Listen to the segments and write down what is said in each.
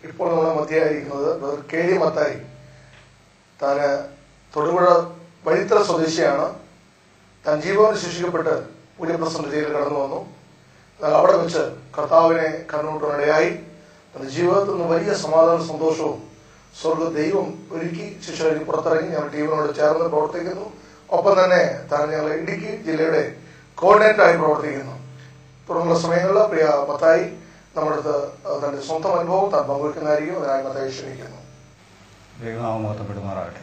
ഇപ്പോൾ നമ്മളെ മധ്യയായിരിക്കുന്നത് KD മത്തായി. താന് തൊടുപുഴ വഴിത്തറ സ്വദേശിയാണ്. താൻ ജീവന് ശിക്ഷിക്കപ്പെട്ട് പുതിയപ്രസന്റ് ജയിലിൽ കടന്നു വന്നു. എന്നാൽ അവിടെ വെച്ച് കർത്താവിനെ കണ്ടുമുട്ടാനിടയായി. തന്റെ ജീവിതത്തിൽ നിന്ന് വലിയ സമാധാന സന്തോഷവും സ്വർഗ ദൈവം ഒരുക്കി ശിക്ഷയിൽ പുറത്തിറങ്ങി ഞങ്ങൾ ടീമിനോട് ചേർന്ന് പ്രവർത്തിക്കുന്നു. ഒപ്പം തന്നെ താൻ ഞങ്ങൾ ഇടുക്കി ജില്ലയുടെ കോർഡിനേറ്ററായി പ്രവർത്തിക്കുന്നു. തുടർന്നുള്ള സമയങ്ങളിൽ പ്രിയ മത്തായി നമ്മുടെ അടുത്ത് തന്റെ സ്വന്തം അനുഭവം താൻ പങ്കുവയ്ക്കുന്നതായിരിക്കും. അതിനായി മത്തായി ക്ഷണിക്കുന്നു. ദൈവനാമം മഹത്വപ്പെടുമാറാകട്ടെ.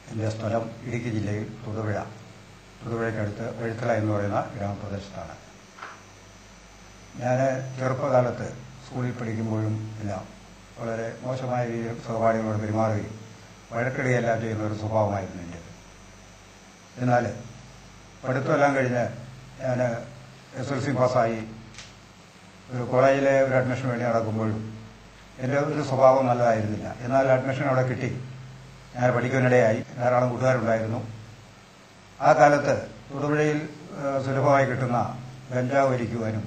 എൻ്റെ സ്ഥലം ഇടുക്കി ജില്ലയിൽ തൊടുപുഴയ്ക്കടുത്ത് വഴിത്തല എന്ന് പറയുന്ന ഗ്രാമപ്രദേശത്താണ്. ഞാൻ ചെറുപ്പകാലത്ത് സ്കൂളിൽ പഠിക്കുമ്പോഴും എല്ലാം വളരെ മോശമായ രീതിയിൽ സഹപാഠികളോട് പെരുമാറുകയും വഴക്കിടുകയെല്ലാം ചെയ്യുന്ന ഒരു സ്വഭാവമായിരുന്നു എൻ്റെ. എന്നാൽ പഠിത്തമെല്ലാം കഴിഞ്ഞ് ഞാൻ SLC പാസ്സായി ഒരു കോളേജിലെ ഒരു അഡ്മിഷന് വേണ്ടി നടക്കുമ്പോഴും എൻ്റെ ഒരു സ്വഭാവം നല്ലതായിരുന്നില്ല. എന്നാൽ അഡ്മിഷൻ അവിടെ കിട്ടി. ഞാൻ പഠിക്കാനിടയായി. ധാരാളം കൂട്ടുകാരുണ്ടായിരുന്നു. ആ കാലത്ത് തൊടുപുഴയിൽ സുലഭമായി കിട്ടുന്ന ഗഞ്ചാവ് വലിക്കുവാനും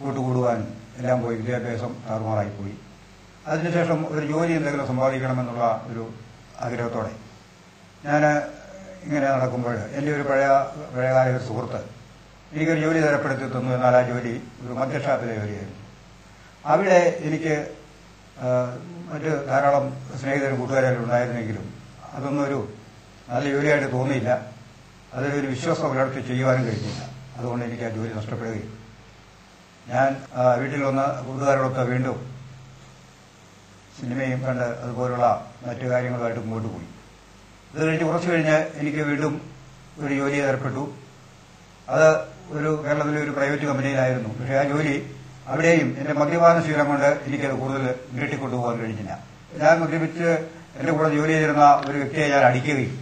കൂട്ടുകൂടുവാനും എല്ലാം പോയി വിദ്യാഭ്യാസം താറുമാറായിപ്പോയി. അതിനുശേഷം ഒരു ജോലി എന്തെങ്കിലും സമ്പാദിക്കണമെന്നുള്ള ഒരു ആഗ്രഹത്തോടെ ഞാൻ ഇങ്ങനെ നടക്കുമ്പോൾ എൻ്റെ ഒരു പഴയകാല ഒരു സുഹൃത്ത് എനിക്കൊരു ജോലി തരപ്പെടുത്തി തന്നു. എന്നാൽ ആ ജോലി ഒരു മദ്യഷാപ്പിലെ ജോലിയായിരുന്നു. അവിടെ എനിക്ക് മറ്റ് ധാരാളം സ്നേഹിതരും കൂട്ടുകാരെല്ലാം ഉണ്ടായിരുന്നെങ്കിലും അതൊന്നും ഒരു നല്ല ജോലിയായിട്ട് തോന്നിയില്ല. അതിലൊരു വിശ്വാസം പുലർത്തി ചെയ്യുവാനും കഴിഞ്ഞില്ല. അതുകൊണ്ട് എനിക്ക് ആ ജോലി നഷ്ടപ്പെടുകയും ഞാൻ വീട്ടിൽ വന്ന് കൂട്ടുകാരോടൊത്ത് വീണ്ടും സിനിമയും കണ്ട് അതുപോലുള്ള മറ്റു കാര്യങ്ങളുമായിട്ട് മുമ്പോട്ട് പോയി. ഇത് കഴിഞ്ഞ് കുറച്ച് കഴിഞ്ഞ് എനിക്ക് വീണ്ടും ഒരു ജോലി ഏർപ്പെട്ടു. അത് കേരളത്തിലെ ഒരു പ്രൈവറ്റ് കമ്പനിയിലായിരുന്നു. പക്ഷേ ആ ജോലി അവിടെയും എന്റെ മദ്യപാന ശീലം കൊണ്ട് എനിക്കത് കൂടുതൽ നീട്ടിക്കൊണ്ടുപോകാൻ കഴിഞ്ഞില്ല. ഞാൻ മദ്യപിച്ച് എന്റെ കൂടെ ജോലി ചെയ്തിരുന്ന ഒരു വ്യക്തിയെ ഞാൻ അടിക്കുകയും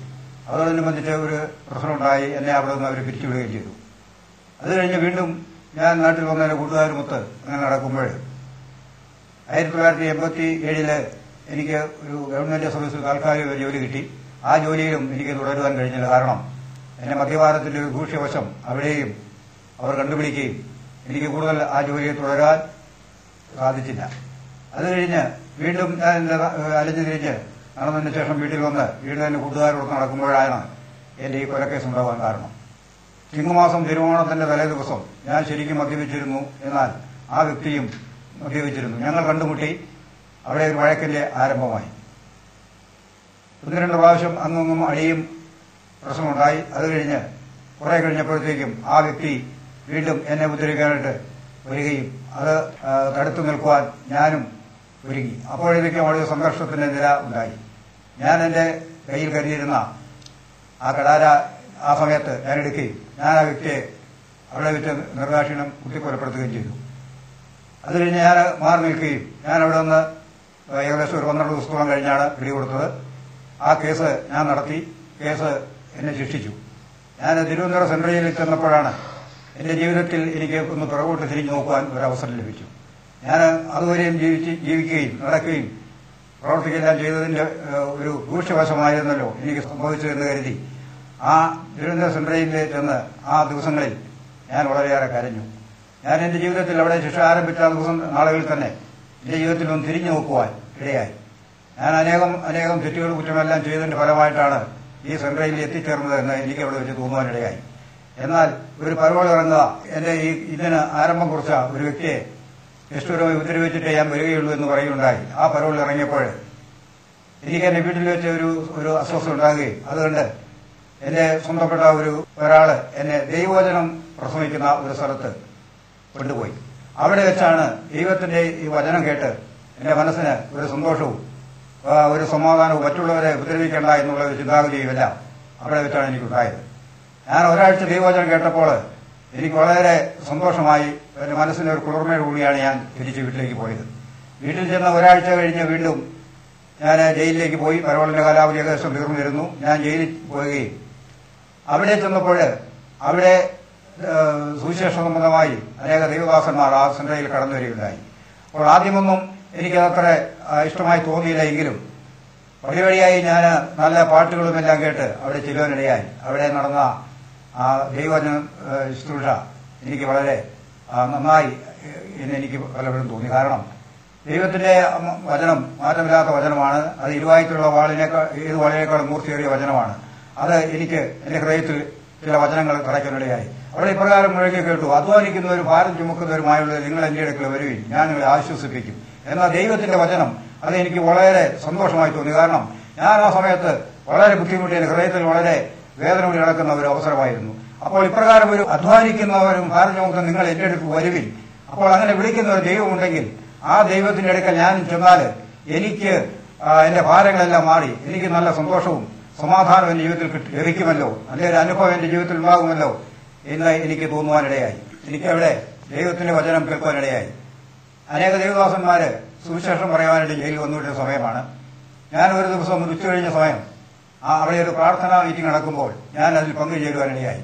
അതോടനുബന്ധിച്ച് ഒരു പ്രശ്നമുണ്ടായി. എന്നെ അവിടെ നിന്ന് അവർ പിരിച്ചുവിടുകയും ചെയ്തു. അത് കഴിഞ്ഞ് വീണ്ടും ഞാൻ നാട്ടിൽ വന്ന എന്റെ കൂട്ടുകാരുമൊത്ത് അങ്ങനെ നടക്കുമ്പോൾ 1987 എനിക്ക് ഒരു ഗവൺമെന്റ് സർവീസിൽ താൽക്കാലിക ഒരു ജോലി കിട്ടി. ആ ജോലിയിലും എനിക്ക് തുടരുവാൻ കഴിഞ്ഞില്ല. കാരണം എന്റെ മദ്യപാനത്തിന്റെ ഒരു ദൂഷ്യവശം അവിടെയും അവർ കണ്ടുപിടിക്കുകയും എനിക്ക് കൂടുതൽ ആ ജോലിയെ തുടരാൻ സാധിച്ചില്ല. അത് കഴിഞ്ഞ് വീണ്ടും ഞാൻ അലഞ്ഞു തിരിഞ്ഞ് നടന്നതിന് ശേഷം വീട്ടിൽ വന്ന് വീട്ടിൽ തന്നെ കൂട്ടുകാരോട് നടക്കുമ്പോഴാണ് എന്റെ ഈ കൊലക്കേസ് ഉണ്ടാവാൻ കാരണം. ചിങ്ങമാസം തിരുവോണത്തിന്റെ തലേ ദിവസം ഞാൻ ശരിക്കും മദ്യപിച്ചിരുന്നു. എന്നാൽ ആ വ്യക്തിയും മദ്യപിച്ചിരുന്നു. ഞങ്ങൾ കണ്ടുമുട്ടി. അവിടെ ഒരു വഴക്കിന്റെ ആരംഭമായി. 1-2 പ്രാവശ്യം അങ്ങും അടിയും പ്രശ്നമുണ്ടായി. അത് കഴിഞ്ഞ് കുറെ കഴിഞ്ഞപ്പോഴത്തേക്കും ആ വ്യക്തി വീണ്ടും എന്നെ ഉപദ്രവിക്കാനായിട്ട് വരികയും അത് തടുത്തു നിൽക്കുവാൻ ഞാനും ഒരുങ്ങി. അപ്പോഴേക്കും വളരെ സംഘർഷത്തിന്റെ നില ഉണ്ടായി. ഞാൻ എന്റെ കയ്യിൽ കരുതിയിരുന്ന ആ കടാര ആ സമയത്ത് ഞാൻ എടുക്കുകയും ഞാൻ ആ വ്യക്തിയെ അവിടെ വെച്ച് നിർദാക്ഷിണ്യം കുത്തിക്കൊലപ്പെടുത്തുകയും ചെയ്തു. അത് കഴിഞ്ഞ് ഞാൻ മാറി നിൽക്കുകയും ഞാൻ അവിടെ നിന്ന് ഏകദേശം ഒരു 12 ദിവസത്തോളം കഴിഞ്ഞാണ് പിടികൊടുത്തത്. ആ കേസ് ഞാൻ നടത്തി. കേസ് എന്നെ ശിക്ഷിച്ചു. ഞാൻ തിരുവനന്തപുരം സെൻട്രൽ ജയിലിൽ ചെന്നപ്പോഴാണ് എന്റെ ജീവിതത്തിൽ എനിക്ക് ഒന്ന് പിറകോട്ട് തിരിഞ്ഞു നോക്കുവാൻ ഒരവസരം ലഭിച്ചു. ഞാൻ അതുവരെയും ജീവിക്കുകയും നടക്കുകയും പ്രവർത്തിക്കുകയെല്ലാം ചെയ്തതിന്റെ ഒരു ദൂഷ്യവശമായിരുന്നല്ലോ എനിക്ക് സംഭവിച്ചതെന്ന് കരുതി ആ തിരുവനന്തപുരം സെൻട്രൽ ജയിലിൽ ചെന്ന് ആ ദിവസങ്ങളിൽ ഞാൻ വളരെയേറെ കരഞ്ഞു. ഞാൻ എന്റെ ജീവിതത്തിൽ അവിടെ ശിക്ഷ ആരംഭിച്ച നാളുകളിൽ തന്നെ എന്റെ ജീവിതത്തിൽ ഒന്ന് തിരിഞ്ഞു നോക്കുവാൻ ഇടയായി. ഞാൻ അനേകം തെറ്റുകൾ കുറ്റമെല്ലാം ചെയ്തതിന്റെ ഫലമായിട്ടാണ് ഈ സെൻട്രൽ ജയിലിൽ എത്തിച്ചേർന്നത് എന്ന് എനിക്ക് അവിടെ വെച്ച് തോന്നുവാനിടയായി. എന്നാൽ ഒരു പരോൾ ഇറങ്ങുക, എന്റെ ഇതിന് ആരംഭം കുറിച്ച ഒരു വ്യക്തിയെ നിഷ്ഠൂരമായി ഉപദ്രവിച്ചിട്ടേ ഞാൻ വരികയുള്ളൂ എന്ന് പറയുകയുണ്ടായി. ആ പരോൾ ഇറങ്ങിയപ്പോൾ എനിക്ക് എന്റെ വീട്ടിൽ വെച്ച് ഒരു അസ്വസ്ഥത ഉണ്ടാകുകയും അതുകൊണ്ട് എന്റെ സ്വന്തപ്പെട്ട ഒരാള് എന്നെ ദൈവവചനം പ്രസംഗിക്കുന്ന ഒരു സ്ഥലത്ത് കൊണ്ടുപോയി. അവിടെ വെച്ചാണ് ദൈവത്തിന്റെ ഈ വചനം കേട്ട് എന്റെ മനസ്സിന് ഒരു സന്തോഷവും ഒരു സമാധാനവും മറ്റുള്ളവരെ ഉപദ്രവിക്കേണ്ട എന്നുള്ള ഒരു ചിന്താഗതിയുമെല്ലാം അവിടെ വെച്ചാണ് എനിക്കുണ്ടായത്. ഞാൻ ഒരാഴ്ച ദൈവവചനം കേട്ടപ്പോൾ എനിക്ക് വളരെ സന്തോഷമായി. എന്റെ മനസ്സിന് ഒരു കുളിർമയോട് കൂടിയാണ് ഞാൻ തിരിച്ച് വീട്ടിലേക്ക് പോയത്. വീട്ടിൽ ചെന്ന ഒരാഴ്ച കഴിഞ്ഞ് വീണ്ടും ഞാൻ ജയിലിലേക്ക് പോയി. പരോളിന്റെ കാലാവധി ഏകദേശം തീർന്നിരുന്നു. ഞാൻ ജയിലിൽ പോവുകയും അവിടെ ചെന്നപ്പോൾ അവിടെ സുവിശേഷ സംബന്ധമായി അനേക ദൈവദാസന്മാർ ആ സെന്ററിൽ കടന്നു വരികയുണ്ടായി. അപ്പോൾ ആദ്യമൊന്നും എനിക്കതത്ര ഇഷ്ടമായി തോന്നിയില്ല. എങ്കിലും വഴിവഴിയായി ഞാൻ നല്ല പാട്ടുകളുമെല്ലാം കേട്ട് അവിടെ ചെല്ലുവാനിടയായി. അവിടെ നടന്ന ആ ദൈവവചന ശുശ്രൂഷ എനിക്ക് വളരെ നന്നായി എന്ന് എനിക്ക് പലപ്പോഴും തോന്നി. കാരണം ദൈവത്തിന്റെ വചനം മാറ്റമില്ലാത്ത വചനമാണ്. അത് ഇരുവായിട്ടുള്ള ഏത് വാളിനേക്കാളും മൂർത്തിയേറിയ വചനമാണ്. അത് എനിക്ക് എന്റെ ഹൃദയത്തിൽ ചില വചനങ്ങൾ തറയ്ക്കാനിടയായി. അവിടെ ഇപ്രകാരം മുഴങ്ങി കേട്ടു: അധ്വാനിക്കുന്നവരും ഭാരം ചുമക്കുന്നവരുമായുള്ളത് നിങ്ങൾ എന്റെ അടുക്കൽ വരുവിൻ, ഞാൻ നിങ്ങളെ ആശ്വസിപ്പിക്കും. എന്നാൽ ദൈവത്തിന്റെ വചനം അത് എനിക്ക് വളരെ സന്തോഷമായി തോന്നി. കാരണം ഞാൻ ആ സമയത്ത് വളരെ ബുദ്ധിമുട്ടി, എന്റെ ഹൃദയത്തിൽ വളരെ വേദന കൂടി നടക്കുന്ന ഒരു അവസരമായിരുന്നു. അപ്പോൾ ഇപ്രകാരം ഒരു അധ്വാനിക്കുന്നവരും ഭാരം ചുമക്കുന്ന നിങ്ങൾ എന്റെ അടുത്ത് വരുവിൻ. അപ്പോൾ അങ്ങനെ വിളിക്കുന്ന ഒരു ദൈവമുണ്ടെങ്കിൽ ആ ദൈവത്തിന്റെ അടുക്കൽ ഞാൻ ചെന്നാൽ എനിക്ക് എന്റെ ഭാരങ്ങളെല്ലാം മാറി എനിക്ക് നല്ല സന്തോഷവും സമാധാനം എന്റെ ജീവിതത്തിൽ ലഭിക്കുമല്ലോ, നല്ലൊരു അനുഭവം എന്റെ ജീവിതത്തിൽ ഉണ്ടാകുമല്ലോ എന്ന് എനിക്ക് തോന്നുവാനിടയായി. എനിക്കവിടെ ദൈവത്തിന്റെ വചനം കേൾക്കുവാനിടയായി. അനേക ദൈവദാസന്മാര് സുവിശേഷം പറയാനായിട്ട് ജയിലിൽ വന്നുവിട്ട സമയമാണ്. ഞാൻ ഒരു ദിവസം ഉച്ച കഴിഞ്ഞ സമയം അവിടെ ഒരു പ്രാർത്ഥനാ മീറ്റിംഗ് നടക്കുമ്പോൾ ഞാൻ അതിൽ പങ്കുചേരുവാനിടയായി.